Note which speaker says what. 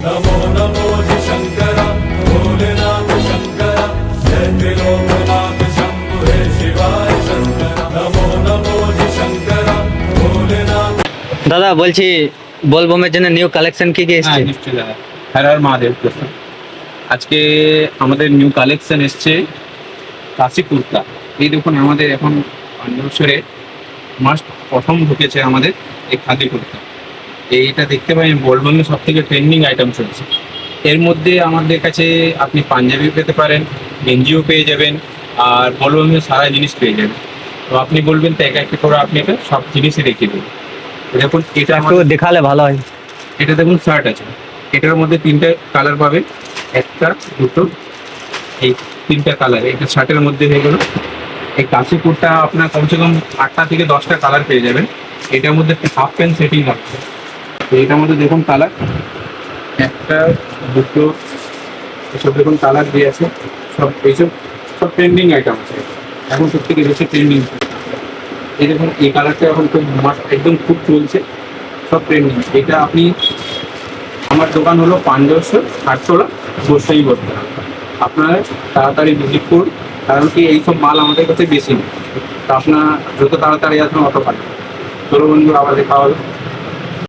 Speaker 1: नमो नमो जी शंकर भोलेनाथ शंकर जय त्रिलोकनाथ शंभु हे शिवाय शंकर नमो नमो जी शंकर भोलेनाथ।
Speaker 2: দাদা বলছি বোলবমের জন্য নিউ কালেকশন কি কি এসেছে?
Speaker 3: নিশ্চয়ই দাদা। হর হর মহাদেব দোস্ত। আজকে আমাদের নিউ কালেকশন এসছে কাশি কুর্তা। এই দেখুন আমাদের এখন বছরে মাস্ট প্রথম ঢুকেছে আমাদের এই খাদি কুর্তা। এইটা দেখতে পাই বোলবমে সব থেকে ট্রেন্ডিং আইটেম চলছে। এর মধ্যে আমাদের কাছে আপনি পাঞ্জাবি পেতে পারেন, গেঞ্জিও পেয়ে যাবেন, আর বোলবমে সারা জিনিস পেয়ে যাবেন। তো আপনি বলবেন তো এক একটা করে আপনি এটা সব জিনিসই রেখে দেবেন। দেখুন এটা
Speaker 2: একটু দেখালে ভালো হয়।
Speaker 3: এটা দেখুন শার্ট আছে, এটার মধ্যে তিনটে কালার পাবেন, একটা দুটো এই তিনটা কালার এটা শার্টের মধ্যে হয়ে গেল। এই কাশি কুর্তা আপনার কমসে কম 8টা থেকে 10টা কালার পেয়ে যাবেন। এটার মধ্যে হাফ প্যান্ট সেটিং আছে। তো এটার মধ্যে দেখুন কালার একটা দুটো এসব দেখুন কালার দিয়ে আছে। সব এইসব সব ট্রেন্ডিং আইটেম আছে, এখন সব থেকে বেশি ট্রেন্ডিং। এই দেখুন এই কালারটা এখন খুব একদম খুব চলছে, সব ট্রেন্ডিং। এটা আপনি আমার দোকান হলো পাঞ্জরসর আটতলা বসেই বসতে হবে। আপনারা তাড়াতাড়ি ভিজিট করুন, কারণ কি এইসব মাল আমাদের কাছে বেশি নেই। তা আপনার যত তাড়াতাড়ি আসবেন অত ভালো। চলো বন্ধু, আবার দেখা হবে।